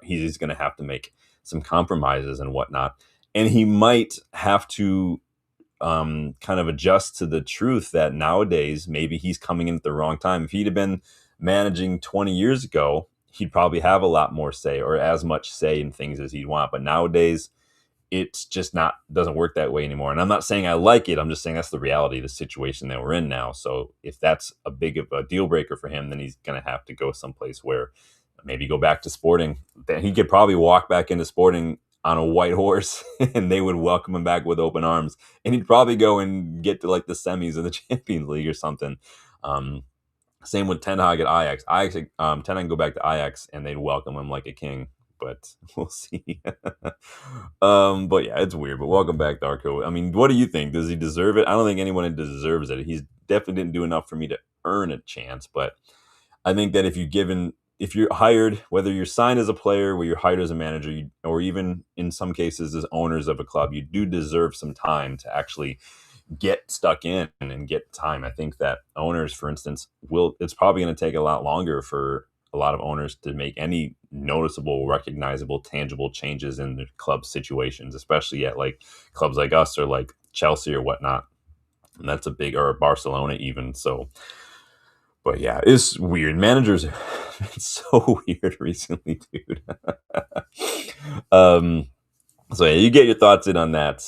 He's going to have to make some compromises and whatnot, and he might have to kind of adjust to the truth that nowadays maybe he's coming in at the wrong time. If he'd have been managing 20 years ago, he'd probably have a lot more say or as much say in things as he'd want. But nowadays, it's just doesn't work that way anymore. And I'm not saying I like it. I'm just saying that's the reality of the situation that we're in now. So if that's a big of a deal breaker for him, then he's going to have to go someplace where maybe go back to Sporting. Then he could probably walk back into Sporting on a white horse and they would welcome him back with open arms. And he'd probably go and get to like the semis of the Champions League or something. Same with Ten Hag at Ajax. Ten Hag can go back to Ajax and they'd welcome him like a king. But we'll see. But yeah, it's weird. But welcome back, Darko. I mean, what do you think? Does he deserve it? I don't think anyone deserves it. He's definitely didn't do enough for me to earn a chance. But I think that if you're hired, whether you're signed as a player, where you're hired as a manager, or even in some cases as owners of a club, you do deserve some time to actually get stuck in and get time. I think that owners, for instance, it's probably going to take a lot longer for a lot of owners to make any noticeable, recognizable, tangible changes in the club situations, especially at like clubs like us or like Chelsea or whatnot. And that's or Barcelona even. So, but yeah, it's weird. Managers it's so weird recently, dude. So yeah, you get your thoughts in on that.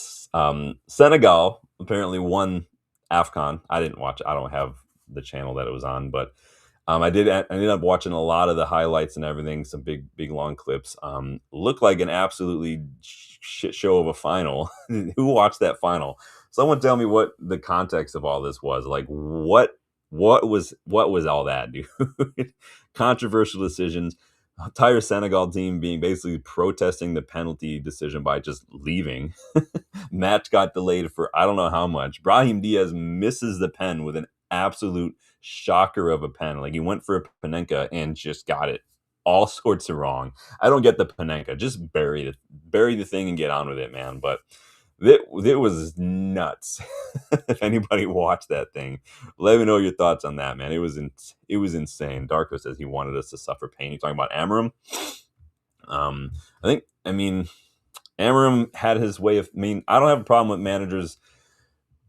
Senegal apparently won AFCON. I didn't watch it. I don't have the channel that it was on, but I ended up watching a lot of the highlights and everything, some big long clips. Looked like an absolutely shit show of a final. Who watched that final? Someone tell me what the context of all this was. Like, what what was all that, dude? Controversial decisions. Entire Senegal team being basically protesting the penalty decision by just leaving. Match got delayed for I don't know how much. Brahim Diaz misses the pen with an absolute shocker of a pen. Like he went for a Panenka and just got it all sorts of wrong. I don't get the Panenka. Just bury the thing and get on with it, man. But it was nuts. If anybody watched that thing, let me know your thoughts on that, man. It was insane. Darko says he wanted us to suffer pain. You talking about Amorim? I mean, Amorim had his way of. I mean, I don't have a problem with managers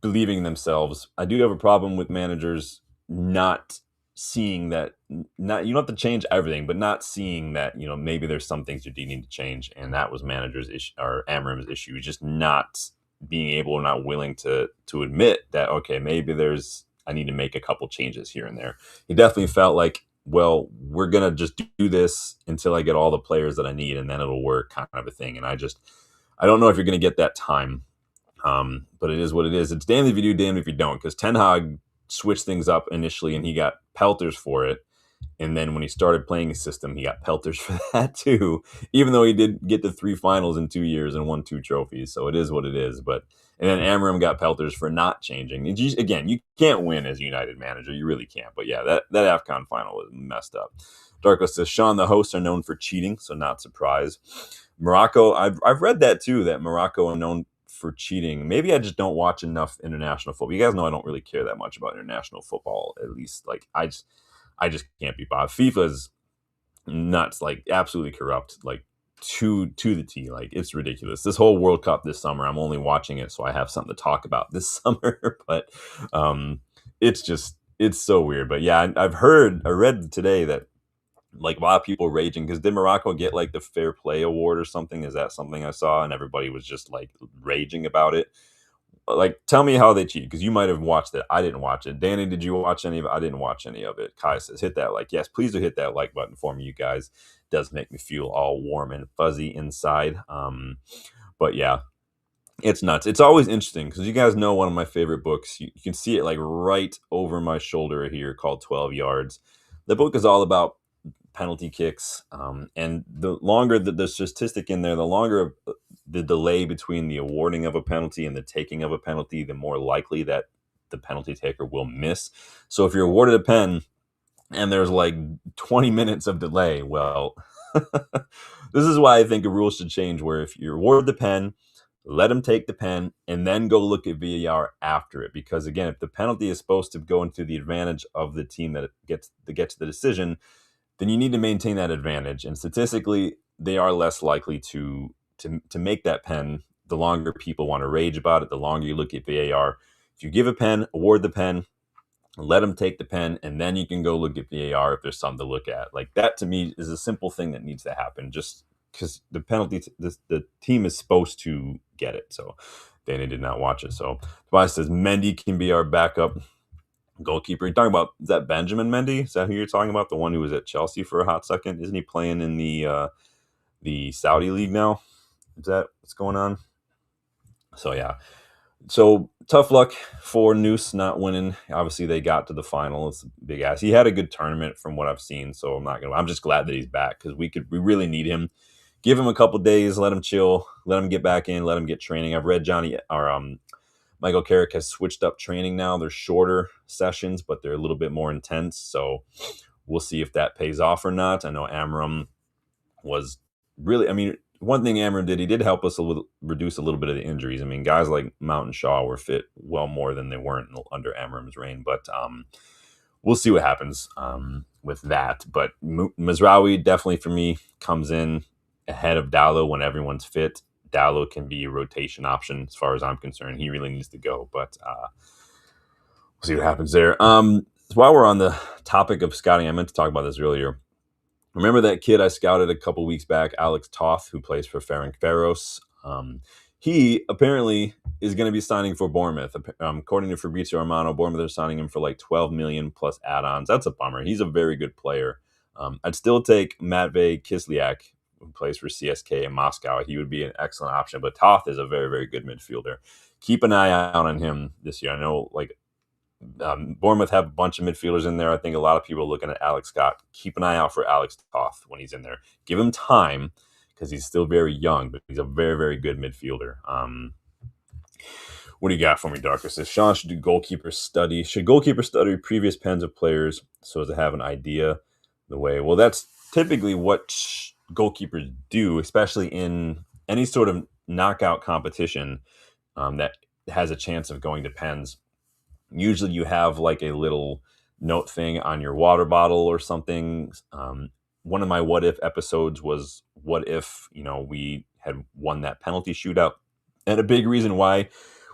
believing in themselves. I do have a problem with managers not seeing that. Not you don't have to change everything, but not seeing that maybe there's some things you do need to change, and that was managers' issue or Amorim's issue, just not being able or not willing to admit that okay, maybe I need to make a couple changes here and there. He definitely felt like, well, we're gonna just do this until I get all the players that I need, and then it'll work, kind of a thing. And I don't know if you're gonna get that time. But it is what it is. It's damned if you do, damned if you don't. Because Ten Hag switched things up initially, and he got pelters for it. And then when he started playing his system, he got pelters for that too. Even though he did get to 3 finals in 2 years and won 2 trophies, so it is what it is. But and then Amorim got pelters for not changing. Again, you can't win as United manager. You really can't. But yeah, that AFCON final was messed up. Darko says, Sean, the hosts are known for cheating, so not surprised. Morocco, I've read that too, that Morocco are known for cheating. Maybe I just don't watch enough international football. You guys know I don't really care that much about international football, at least. Like I just can't be bothered. FIFA's nuts, like absolutely corrupt, like to the T. Like it's ridiculous. This whole World Cup this summer, I'm only watching it so I have something to talk about this summer. But it's so weird. But yeah, I read today that like a lot of people raging because did Morocco get like the fair play award or something? Is that something I saw? And everybody was just like raging about it. Like, tell me how they cheat because you might have watched it. I didn't watch it. Danny, did you watch any of it? I didn't watch any of it. Kai says, hit that like. Yes, please do hit that like button for me, you guys. It does make me feel all warm and fuzzy inside. But yeah, it's nuts. It's always interesting because you guys know one of my favorite books. You can see it like right over my shoulder here called 12 Yards. The book is all about penalty kicks. And the longer the statistic in there, the longer the delay between the awarding of a penalty and the taking of a penalty, the more likely that the penalty taker will miss. So if you're awarded a pen and there's like 20 minutes of delay, well, this is why I think a rule should change where if you're awarded the pen, let them take the pen and then go look at VAR after it. Because again, if the penalty is supposed to go into the advantage of the team that gets the decision, then you need to maintain that advantage. And statistically, they are less likely to make that pen the longer people want to rage about it, the longer you look at VAR. If you give a pen, award the pen, let them take the pen, and then you can go look at VAR if there's something to look at. Like that to me is a simple thing that needs to happen just because the penalty, the team is supposed to get it. So Danny did not watch it. So Tobias says Mendy can be our backup goalkeeper. You're talking about, is that Benjamin Mendy? Is that who you're talking about? The one who was at Chelsea for a hot second? Isn't he playing in the Saudi league now? Is that what's going on? So yeah. So tough luck for Noose not winning. Obviously they got to the final. It's a big ass. He had a good tournament from what I've seen. So I'm just glad that he's back because we really need him. Give him a couple days, let him chill, let him get back in, let him get training. I've read Michael Carrick has switched up training now. They're shorter sessions, but they're a little bit more intense. So we'll see if that pays off or not. I know Amorim was really, one thing Amorim did, he did help us reduce a little bit of the injuries. I mean, guys like Mount and Shaw were fit well more than they weren't under Amorim's reign. But we'll see what happens with that. But Mazraoui definitely for me comes in ahead of Dalot when everyone's fit. Dalot can be a rotation option as far as I'm concerned. He really needs to go, but we'll see what happens there. So while we're on the topic of scouting, I meant to talk about this earlier. Remember that kid I scouted a couple weeks back, Alex Toth, who plays for Ferencváros? He apparently is going to be signing for Bournemouth. According to Fabrizio Romano, Bournemouth are signing him for like 12 million plus add-ons. That's a bummer. He's a very good player. I'd still take Matvey Kislyak, who plays for CSK in Moscow. He would be an excellent option, but Toth is a very, very good midfielder. Keep an eye out on him this year. I know, like, Bournemouth have a bunch of midfielders in there. I think a lot of people are looking at Alex Scott. Keep an eye out for Alex Toth when he's in there. Give him time because he's still very young, but he's a very, very good midfielder. What do you got for me, Darkus? Says Sean should do goalkeeper study. Should goalkeeper study previous pens of players so as to have an idea the way? Well, that's typically what goalkeepers do, especially in any sort of knockout competition that has a chance of going to pens. Usually you have like a little note thing on your water bottle or something. One of my what if episodes was what if, we had won that penalty shootout. And a big reason why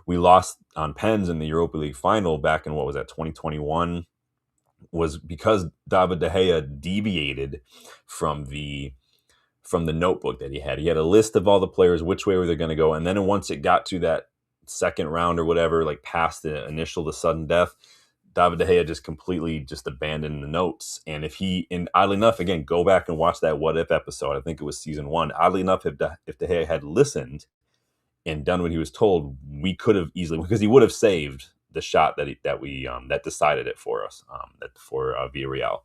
we lost on pens in the Europa League final back in, 2021, was because David De Gea deviated from the notebook that he had. He had a list of all the players, which way were they going to go. And then once it got to that second round or whatever, like past the initial, the sudden death, David De Gea just completely just abandoned the notes. And oddly enough, again, go back and watch that what if episode. I think it was season 1. Oddly enough, if De Gea had listened and done what he was told, we could have easily, because he would have saved the shot that decided it for us, for Villarreal.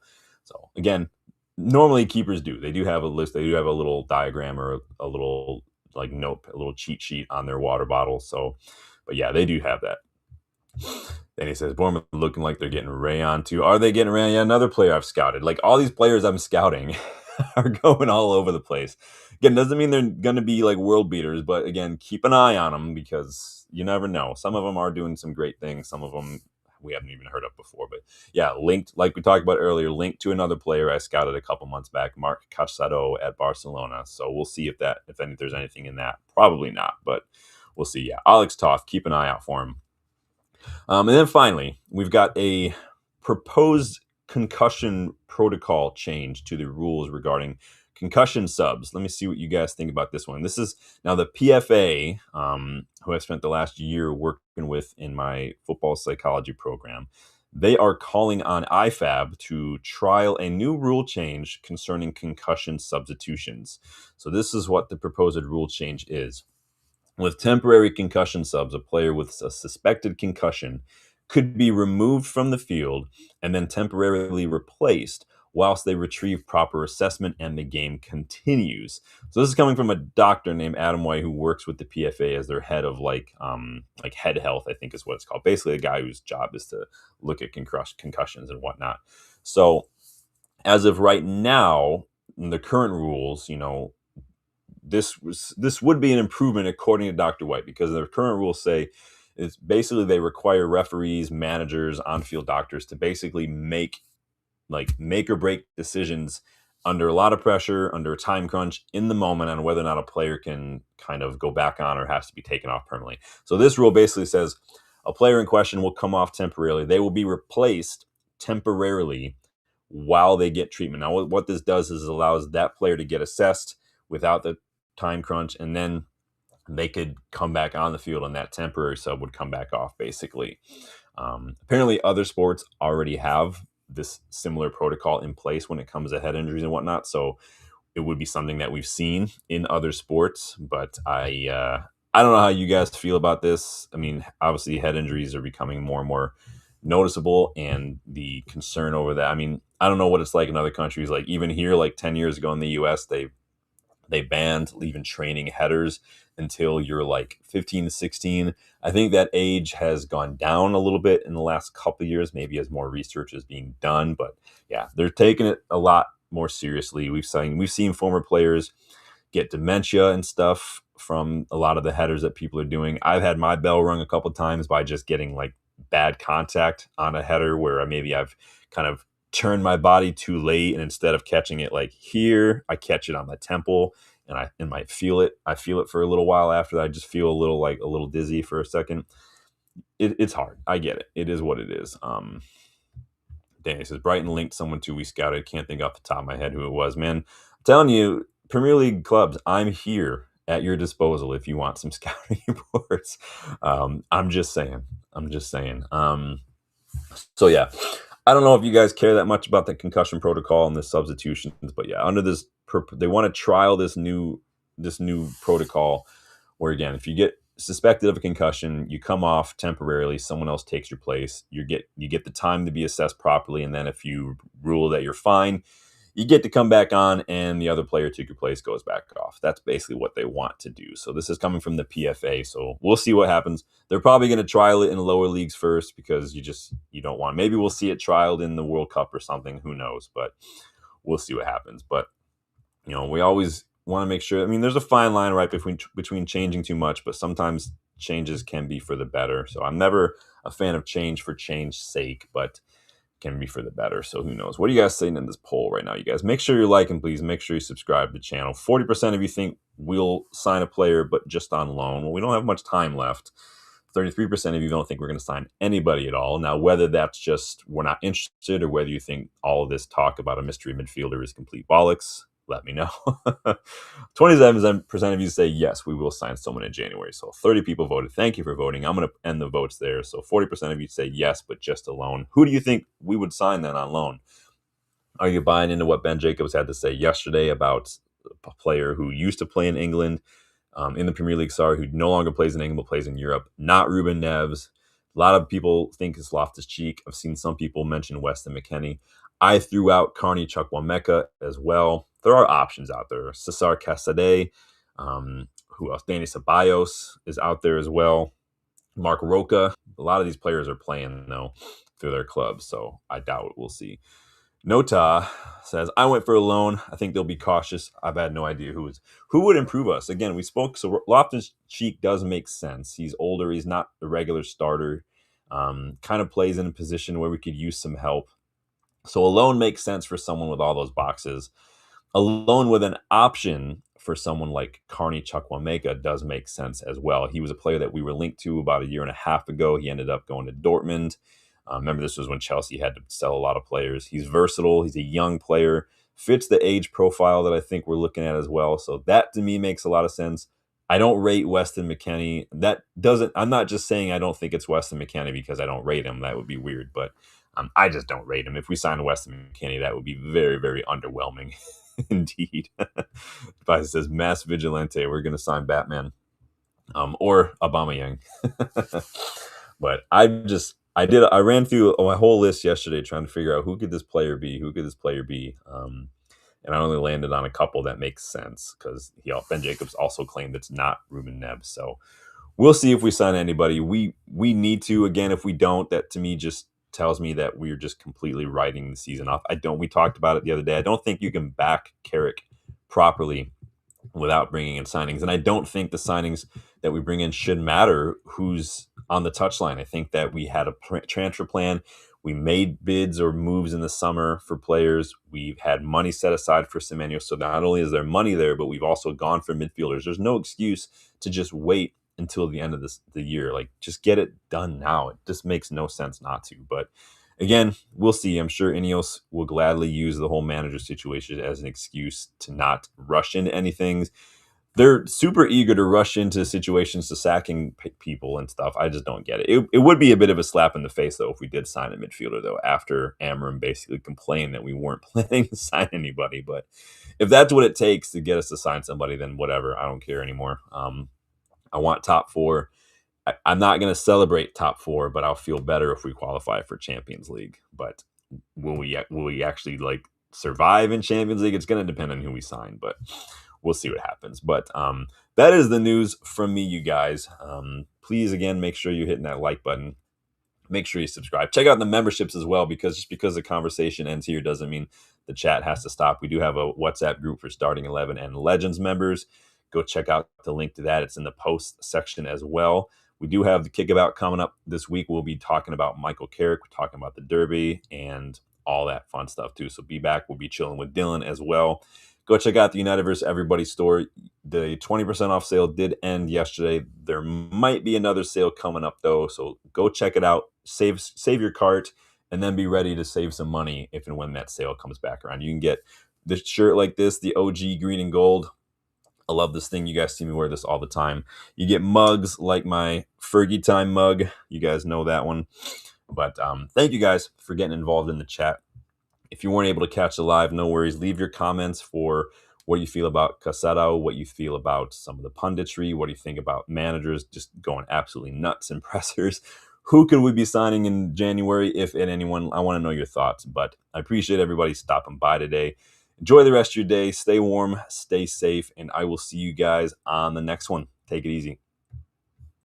So again, normally keepers do. They do have a list. They do have a little diagram or a little like note, a little cheat sheet on their water bottle. So, but yeah, they do have that. Then he says, Bournemouth looking like they're getting Rayon too. Are they getting Rayon? Yeah, another player I've scouted. Like all these players I'm scouting are going all over the place. Again, doesn't mean they're going to be like world beaters, but again, keep an eye on them because you never know. Some of them are doing some great things. Some of them we haven't even heard of before. But yeah, linked, like we talked about earlier, linked to another player I scouted a couple months back, Marc Casado at Barcelona. So we'll see if there's anything in that. Probably not, but we'll see. Yeah, Alex Toth, keep an eye out for him. And then finally, we've got a proposed concussion protocol change to the rules regarding concussion subs. Let me see what you guys think about this one. This is now the PFA, who I've spent the last year working with in my football psychology program. They are calling on IFAB to trial a new rule change concerning concussion substitutions. So this is what the proposed rule change is. With temporary concussion subs, a player with a suspected concussion could be removed from the field and then temporarily replaced whilst they retrieve proper assessment and the game continues. So this is coming from a doctor named Adam White who works with the PFA as their head of like head health, I think is what it's called. Basically a guy whose job is to look at concussions and whatnot. So as of right now, in the current rules, this would be an improvement according to Dr. White, because the current rules say it's basically they require referees, managers, on-field doctors to basically make or break decisions under a lot of pressure, under a time crunch in the moment on whether or not a player can kind of go back on or has to be taken off permanently. So this rule basically says a player in question will come off temporarily. They will be replaced temporarily while they get treatment. Now, what this does is it allows that player to get assessed without the time crunch, and then they could come back on the field and that temporary sub would come back off basically. Apparently other sports already have this similar protocol in place when it comes to head injuries and whatnot. So it would be something that we've seen in other sports, but I don't know how you guys feel about this. I mean, obviously head injuries are becoming more and more noticeable, and the concern over that. I mean, I don't know what it's like in other countries. Like even here, like 10 years ago in the US, they banned even training headers until you're like 15 to 16. I think that age has gone down a little bit in the last couple of years, maybe as more research is being done. But yeah, they're taking it a lot more seriously. We've seen former players get dementia and stuff from a lot of the headers that people are doing. I've had my bell rung a couple of times by just getting like bad contact on a header where maybe I've kind of turn my body too late, and instead of catching it like here, I catch it on my temple, and I might feel it. I feel it for a little while after that. I just feel a little dizzy for a second. It's hard. I get it. It is what it is. Danny says Brighton linked someone to we scouted. Can't think off the top of my head who it was. Man, I'm telling you, Premier League clubs, I'm here at your disposal if you want some scouting reports. I'm just saying. So yeah. I don't know if you guys care that much about the concussion protocol and the substitutions, but yeah, under this, they want to trial this new protocol where, again, if you get suspected of a concussion, you come off temporarily, someone else takes your place, you get the time to be assessed properly, and then if you rule that you're fine, you get to come back on, and the other player took your place goes back off. That's basically what they want to do. So this is coming from the PFA. So we'll see what happens. They're probably going to trial it in lower leagues first because you don't want. Maybe we'll see it trialed in the World Cup or something. Who knows? But we'll see what happens. But we always want to make sure. I mean, there's a fine line right between changing too much, but sometimes changes can be for the better. So I'm never a fan of change for change's sake, but can be for the better. So who knows? What are you guys saying in this poll right now, you guys? Make sure you're liking, please. Make sure you subscribe to the channel. 40% of you think we'll sign a player, but just on loan. Well, we don't have much time left. 33% of you don't think we're going to sign anybody at all. Now, whether that's just we're not interested or whether you think all of this talk about a mystery midfielder is complete bollocks, let me know. 27% of you say, yes, we will sign someone in January. So 30 people voted. Thank you for voting. I'm going to end the votes there. So 40% of you say yes, but just a loan. Who do you think we would sign then on loan? Are you buying into what Ben Jacobs had to say yesterday about a player who used to play in England, in the Premier League, who no longer plays in England but plays in Europe? Not Ruben Neves. A lot of people think it's Loftus-Cheek. I've seen some people mention Weston McKennie. I threw out Carney Chukwuemeka as well. There are options out there. Cesar Casade, who else? Danny Ceballos is out there as well. Mark Roca. A lot of these players are playing, though, through their clubs, so I doubt it. We'll see. Nota says, I went for a loan. I think they'll be cautious. I've had no idea who would improve us. Again, we spoke, so Loftus-Cheek does make sense. He's older. He's not a regular starter. Kind of plays in a position where we could use some help. So a loan makes sense for someone with all those boxes. A loan with an option for someone like Carney Chukwuemeka does make sense as well. He was a player that we were linked to about a year and a half ago. He ended up going to Dortmund. Remember, this was when Chelsea had to sell a lot of players. He's versatile. He's a young player. Fits the age profile that I think we're looking at as well. So that, to me, makes a lot of sense. I don't rate Weston McKennie. I'm not just saying I don't think it's Weston McKennie because I don't rate him. That would be weird. But I just don't rate him. If we sign Weston McKennie, that would be very, very underwhelming. Indeed. It says Mass Vigilante. We're going to sign Batman or Aubameyang. But I ran through my whole list yesterday trying to figure out who could this player be? And I only landed on a couple that makes sense because Ben Jacobs also claimed it's not Ruben Neves. So we'll see if we sign anybody. We need to. Again, if we don't, that to me just tells me that we're just completely writing the season off. We talked about it the other day. I don't think you can back Carrick properly without bringing in signings. And I don't think the signings that we bring in should matter who's on the touchline. I think that we had a transfer plan. We made bids or moves in the summer for players. We've had money set aside for Semenyo. So not only is there money there, but we've also gone for midfielders. There's no excuse to just wait until the end of the year. Like, just get it done now. It just makes no sense not to. But again, we'll see. I'm sure Ineos will gladly use the whole manager situation as an excuse to not rush into anything. They're super eager to rush into situations to sacking people and stuff. I just don't get it. It would be a bit of a slap in the face, though, if we did sign a midfielder, though, after Amorim basically complained that we weren't planning to sign anybody. But if that's what it takes to get us to sign somebody, then whatever. I don't care anymore. I want top four. I'm not going to celebrate top four, but I'll feel better if we qualify for Champions League. But will we actually survive in Champions League? It's going to depend on who we sign, but we'll see what happens. But that is the news from me, you guys. Please, again, make sure you're hitting that like button. Make sure you subscribe. Check out the memberships as well, because just because the conversation ends here doesn't mean the chat has to stop. We do have a WhatsApp group for Starting 11 and Legends members. Go check out the link to that. It's in the post section as well. We do have the Kickabout coming up this week. We'll be talking about Michael Carrick. We're talking about the Derby and all that fun stuff too. So be back. We'll be chilling with Dylan as well. Go check out the United vs. Everybody store. The 20% off sale did end yesterday. There might be another sale coming up though. So go check it out. Save your cart and then be ready to save some money if and when that sale comes back around. You can get the shirt like this, the OG green and gold. I love this thing. You guys see me wear this all the time. You get mugs like my Fergie Time mug. You guys know that one. But thank you guys for getting involved in the chat. If you weren't able to catch the live, no worries. Leave your comments for what you feel about Casado, what you feel about some of the punditry, what do you think about managers just going absolutely nuts and pressers. Who could we be signing in January, if and anyone? I want to know your thoughts, but I appreciate everybody stopping by today. Enjoy the rest of your day. Stay warm, stay safe, and I will see you guys on the next one. Take it easy.